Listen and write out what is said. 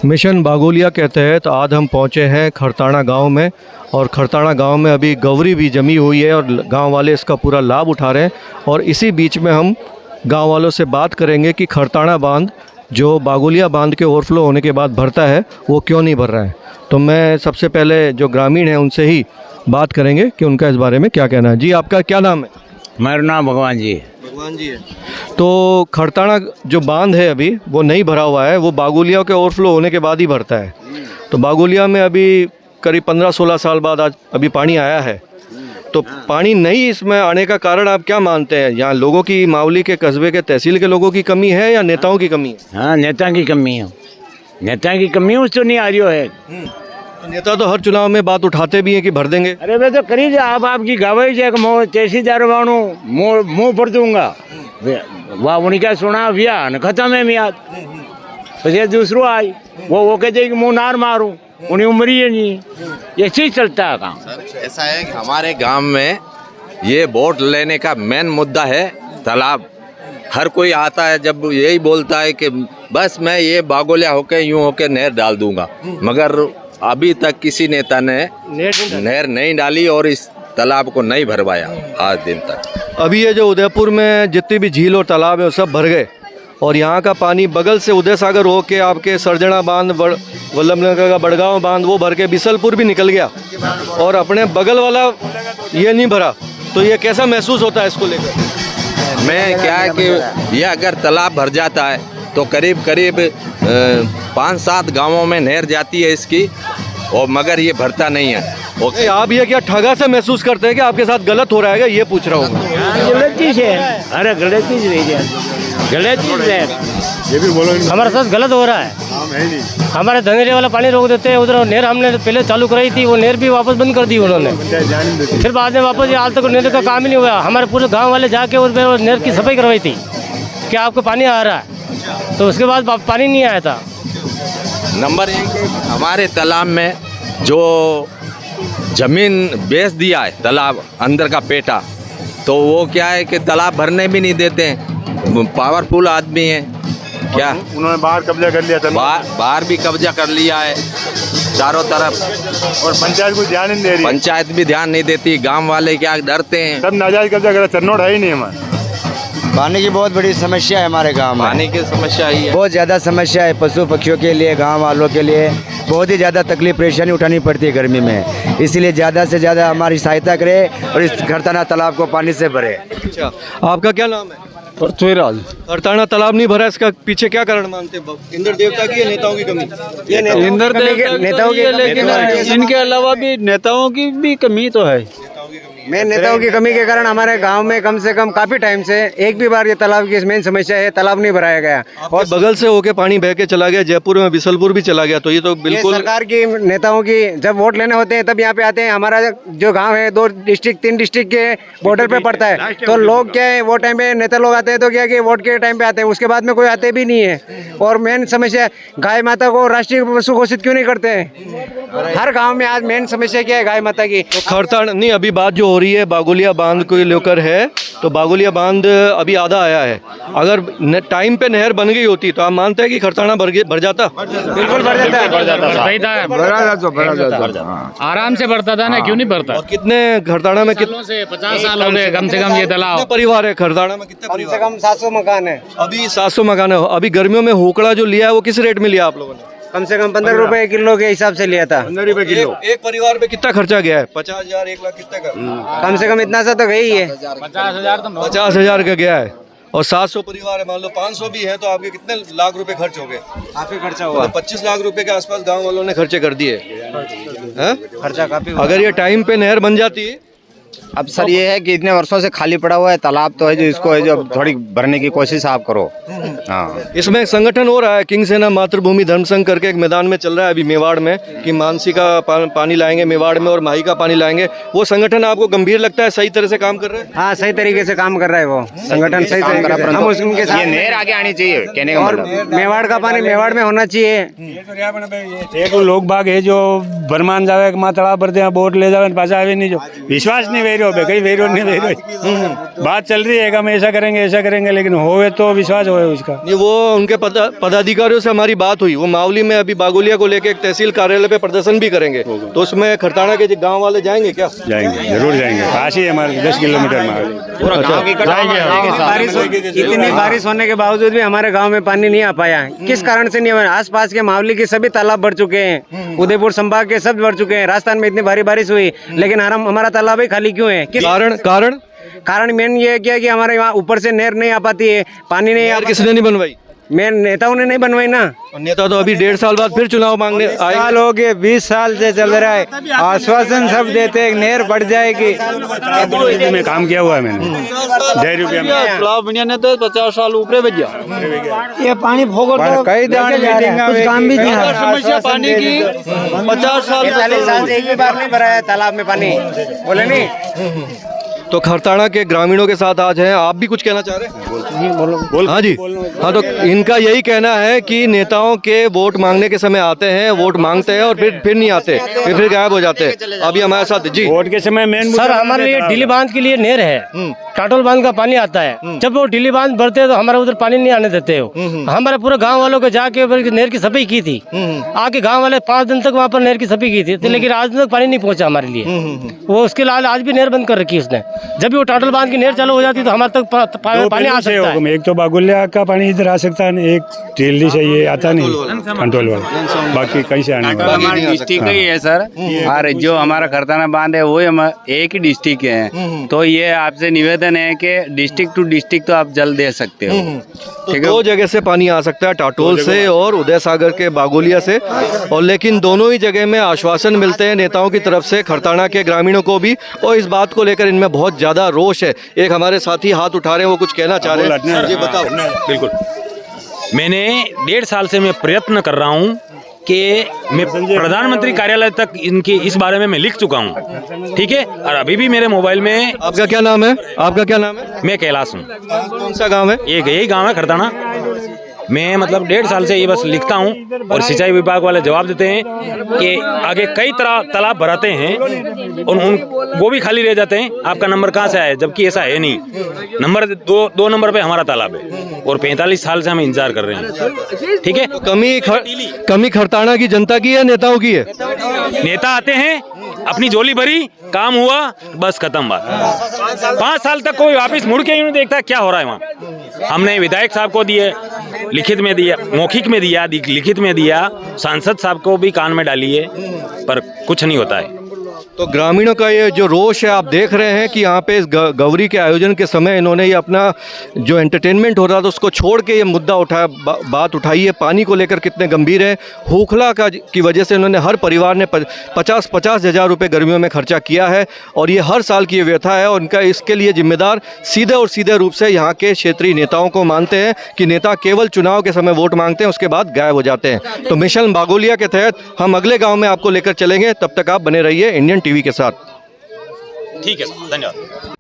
Mission बागोलिया के तहत आज हम पहुंचे हैं खरताना गांव में। और खरताना गांव में अभी गवरी भी जमी हुई है और गांव वाले इसका पूरा लाभ उठा रहे हैं। और इसी बीच में हम गांव वालों से बात करेंगे कि खरताना बांध जो बागोलिया बांध के ओवरफ्लो होने के बाद भरता है वो क्यों नहीं भर रहा है। तो मैं सबसे पहले जो ग्रामीण हैं उनसे ही बात करेंगे कि उनका इस बारे में क्या कहना है। जी, आपका क्या नाम है? मेरा नाम भगवान जी है। भगवान जी है। तो खरताना जो बांध है अभी वो नहीं भरा हुआ है, वो बागोलिया के ओवरफ्लो होने के बाद ही भरता है। तो बागोलिया में अभी करीब 15-16 साल बाद आज अभी पानी आया है। तो पानी नहीं इसमें आने का कारण आप क्या मानते हैं? यहाँ लोगों की, मावली के कस्बे के तहसील के लोगों की कमी है या नेताओं की कमी है? हाँ, नेता की कमी है। नेता की कमी उसको नहीं आ रही है। तो नेता तो हर चुनाव में बात उठाते भी हैं कि भर देंगे। अरे वे तो करी आप आपकी गवाही जे मो तहसीलदार बाणू मुँह पर दूंगा वाह उनका सुना विया न खत्म है मियाद। પછી दूसरो आई वो कहते कि मुँह नार मारूं, उन्हें उम्र ही नहीं। ऐसे ही चलता है काम। ऐसा है कि हमारे गांव में ये वोट लेने का मेन मुद्दा है तालाब। हर कोई आता है जब यही बोलता है कि बस मैं ये बागोलिया होके यूं होके नहर डाल दूंगा, मगर अभी तक किसी नेता ने नहर नहीं डाली और इस तालाब को नहीं भरवाया आज दिन तक। अभी ये जो उदयपुर में जितनी भी झील और तालाब है वो सब भर गए और यहाँ का पानी बगल से उदय सागर हो के आपके सरजणा बांध, वल्लभनगर का बड़गांव बांध वो भर के बिसलपुर भी निकल गया और अपने बगल वाला ये नहीं भरा। तो ये कैसा महसूस होता है इसको लेकर? मैं क्या है कि ये अगर तालाब भर जाता है तो करीब करीब 5-7 गांवों में नहर जाती है इसकी, और मगर ये भरता नहीं है। ओके, आप ये क्या ठगा से महसूस करते हैं कि आपके साथ गलत हो रहा है? ये पूछ रहा हूँ। गलत चीज है। अरे गलत चीज नहीं है, गलत चीज है। ये भी बोलो। हमारे साथ गलत हो रहा है। हमारे धनेरे वाला पानी रोक देते हैं उधर। नहर हमने पहले चालू कराई थी, वो नहर भी वापस बंद कर दी उन्होंने। फिर बाद में वापस आज तक नहर का काम ही नहीं हुआ। हमारे पूरे गांव वाले जाके और नहर की सफाई करवाई थी कि आपको पानी आ रहा है, तो उसके बाद पानी नहीं आया था। नंबर 1 हमारे तालाब में जो जमीन बेच दिया है, तालाब अंदर का पेटा, तो वो क्या है कि तालाब भरने भी नहीं देते हैं। पावरफुल आदमी है क्या, उन्होंने बाहर कब्जा कर लिया था। बाहर भी कब्जा कर लिया है चारों तरफ, और पंचायत को ध्यान नहीं दे रही। पंचायत भी ध्यान नहीं देती। गांव वाले क्या डरते हैं, सब नाजायज कब्जा कर, चन्नोट है ही नहीं हमारे। पानी की बहुत बड़ी समस्या है हमारे गांव में। पानी की समस्या ही है, बहुत ज़्यादा समस्या है। पशु पक्षियों के लिए, गांव वालों के लिए बहुत ही ज़्यादा तकलीफ परेशानी उठानी पड़ती है गर्मी में। इसलिए ज़्यादा से ज़्यादा हमारी सहायता करे और इस खरताना तालाब को पानी से भरे। अच्छा, आपका क्या नाम है? पृथ्वीराज। खरताना तालाब नहीं भरा, इसका पीछे क्या कारण मानते हैं? इंद्र देवता की या नेताओं की कमी? इंद्र नेताओं की, लेकिन इनके अलावा भी नेताओं की भी कमी तो है। मेन नेताओं की कमी के कारण हमारे गांव में कम से कम काफी टाइम से एक भी बार ये तालाब की मेन समस्या है, तालाब नहीं भराया गया। और बगल से होके पानी बह के चला गया, जयपुर में बिसलपुर भी चला गया। तो ये तो बिल्कुल सरकार की, नेताओं की, जब वोट लेने होते हैं तब यहाँ पे आते हैं। हमारा जो गांव है 2 डिस्ट्रिक्ट 3 डिस्ट्रिक्ट के बॉर्डर पे पड़ता है, तो लोग क्या है वो टाइम पे नेता लोग आते हैं तो क्या कि वोट के टाइम पे आते हैं, उसके बाद में कोई आते भी नहीं है। और मेन समस्या गाय माता को राष्ट्रीय पशु घोषित क्यों नहीं करते हैं? हर गाँव में आज मेन समस्या क्या है? गाय माता की। खरताना नहीं, अभी बात जो हो रही है बागोलिया बांध को लेकर है, तो बागोलिया बांध अभी आधा आया है। अगर टाइम पे नहर बन गई होती तो आप मानते हैं कि खरताना भर जाता? बिल्कुल भर जाता है। आराम से भरता था ना, क्यों नहीं भरता? और कितने खरताना में कितने से 50 साल हो गए कम से कम ये तालाब। परिवार है खरताना में? कितने कम से परिवार? कम 700 मकान है। अभी 700 मकान है। अभी गर्मियों में होकड़ा जो लिया है वो किस रेट में लिया आप लोगों ने? कम से कम 15 रुपए किलो के हिसाब से लिया था। 15 रुपए किलो। एक परिवार पे कितना खर्चा गया है? 50,000, 1 लाख कितने का? कम से कम इतना सा तो गई है। 50,000 का गया है। और 700 परिवार है, मान लो 500 भी है तो आपके कितने लाख रुपए खर्च हो गए? काफी खर्चा हुआ। 25 लाख रुपए के आसपास गांव वालों ने खर्चे कर दिए हैं? खर्चा काफी हुआ। अगर ये टाइम पे नहर बन जाती। अब सर ये है कि इतने वर्षों से खाली पड़ा हुआ है तालाब, तो है जो इसको है जो थोड़ी भरने की कोशिश आप करो। हाँ, इसमें एक संगठन हो रहा है, किंग सेना मातृभूमि धर्म संघ करके एक मैदान में चल रहा है अभी मेवाड़ में, कि मानसी का पानी लाएंगे मेवाड़ में और माही का पानी लाएंगे। वो संगठन आपको गंभीर लगता है? सही तरह से काम कर रहा है? हाँ, सही तरीके से काम कर रहा है वो संगठन, सही काम तरीके से। हम उनके ये साथ नहर आगे आनी चाहिए कहने का और मतलब। मेवाड़ का पानी मेवाड़ में होना चाहिए। एक लोग बाग है जो बरमान जावे माँ तालाब भरते हैं, बोट ले जावे पाछा आवे नहीं, जो विश्वास नहीं नहीं वेरी हो कहीं वेरी नहीं वेरी बात चल रही है कि हम ऐसा करेंगे लेकिन होवे तो विश्वास होवे उसका। ये वो उनके पदाधिकारियों से हमारी बात हुई, वो मावली में अभी बागोलिया को लेके एक तहसील कार्यालय पे प्रदर्शन भी करेंगे, तो उसमें खरताना के गांव वाले जाएंगे क्या? जाएंगे, जरूर जाएंगे, पास ही हमारे 10 किलोमीटर में इतनी बारिश होने के बावजूद भी हमारे गांव में पानी नहीं आ पाया। किस कारण से नहीं आया? आसपास के मावली के सभी तालाब भर चुके हैं, उदयपुर संभाग के सब भर चुके हैं। राजस्थान में इतनी भारी बारिश हुई लेकिन हमारा तालाब ही खाली क्यों है? किस कारण मेन ये है कि हमारे वहाँ ऊपर से नहर नहीं आ पाती है, पानी नहीं आ। किसने नहीं बनवाई? मेन नेताओं ने नहीं बनवाई ना। और नेता तो अभी 1.5 साल बाद फिर चुनाव मांगने आए। साल हो गए, 20 साल से चल रहा है, आश्वासन सब देते हैं नहर बढ़ जाएगी। में काम किया हुआ है मैंने 1.5 रुपया में। तालाब बनिया ने तो 50 साल ऊपर भेजा, ये पानी फोगल कई कुछ काम भी नहीं है। समस्या पानी की 50 साल 40 साल से एक भी बार नहीं भरा है तालाब में पानी, बोले नहीं। तो खरताना के ग्रामीणों के साथ आज हैं, आप भी कुछ कहना चाह रहे हैं? हाँ जी, हाँ, तो इनका यही कहना है कि नेताओं के वोट मांगने के समय आते हैं, वोट मांगते हैं और फिर नहीं आते, फिर गायब हो जाते हैं। अभी हमारे साथ जी, वोट के समय मेन सर हमारे लिए डिली बांध के लिए नहर है, टाटोल बांध का पानी आता है। जब वो डिली बांध भरते हैं तो हमारे उधर पानी नहीं आने देते हो। हमारे पूरे गांव वालों को जाके नहर की सफाई की थी, आके गांव वाले 5 दिन तक वहाँ पर नहर की सफाई की थी, लेकिन आज तक पानी नहीं पहुंचा हमारे लिए। वो उसके लिए आज भी नहर बंद कर रखी है उसने। जब भी वो टाटल बांध की नहर चालू हो जाती तो हमारे तक पानी आ सकता है। एक तो बागुलिया का पानी इधर आ सकता है, एक टेली से ये आता नहीं कंट्रोल वाला, बाकी कहीं से आने वाला। हमारा डिस्ट्रिक्ट ही है सर, और जो हमारा खरताना बांध है वो एक ही डिस्ट्रिक्ट है, तो ये आपसे निवेदन है कि डिस्ट्रिक्ट टू डिस्ट्रिक्ट तो आप जल दे सकते हो। तो 2 जगह से पानी आ सकता है, टाटोल से और उदय सागर के बागोलिया से, और लेकिन दोनों ही जगह में आश्वासन मिलते हैं नेताओं की तरफ से खरताना के ग्रामीणों को भी, और इस बात को लेकर इनमें बहुत ज़्यादा रोष है। एक हमारे साथी हाथ उठा रहे हैं, वो कुछ कहना चाह रहे हैं, जी बताओ। बिल्कुल, मैंने 1.5 साल से मैं प्रयत्न कर रहा हूँ कि मैं प्रधानमंत्री कार्यालय तक इनकी इस बारे में मैं लिख चुका हूँ, ठीक है, और अभी भी मेरे मोबाइल में। आपका क्या नाम है? आपका क्या नाम है? मैं कैलाश हूँ। कौन सा गांव है? यही गांव है खरताना। मैं मतलब 1.5 साल से ये बस लिखता हूँ और सिंचाई विभाग वाले जवाब देते हैं कि आगे कई तरह तालाब भराते हैं और वो भी खाली रह जाते हैं, आपका नंबर कहाँ से आया, जबकि ऐसा है नहीं। नंबर 2 नंबर पे हमारा तालाब है और 45 साल से हम इंतजार कर रहे हैं, ठीक है। तो कमी खरताना की जनता की है, नेताओं की है? नेता आते हैं, अपनी झोली भरी, काम हुआ, बस खत्म बात। 5 साल तक कोई वापिस मुड़ के ही नहीं देखता क्या हो रहा है वहाँ। हमने विधायक साहब को दिए, लिखित में दिया, मौखिक में दिया, लिखित में दिया, सांसद साहब को भी कान में डाली है, पर कुछ नहीं होता है। तो ग्रामीणों का ये जो रोष है, आप देख रहे हैं कि यहाँ पे इस गौरी के आयोजन के समय इन्होंने ये अपना जो एंटरटेनमेंट हो रहा था उसको छोड़ के ये मुद्दा उठाया, बात उठाई है। पानी को लेकर कितने गंभीर है। हुखला की वजह से इन्होंने, हर परिवार ने 50-50 हज़ार रुपये गर्मियों में खर्चा किया है और ये हर साल की ये व्यथा है। और इनका इसके लिए जिम्मेदार सीधे और सीधे रूप से यहाँ के क्षेत्रीय नेताओं को मानते हैं कि नेता केवल चुनाव के समय वोट मांगते हैं, उसके बाद गायब हो जाते हैं। तो मिशन बागोलिया के तहत हम अगले गाँव में आपको लेकर चलेंगे, तब तक आप बने रहिए इंडियन टीवी के साथ। ठीक है, धन्यवाद।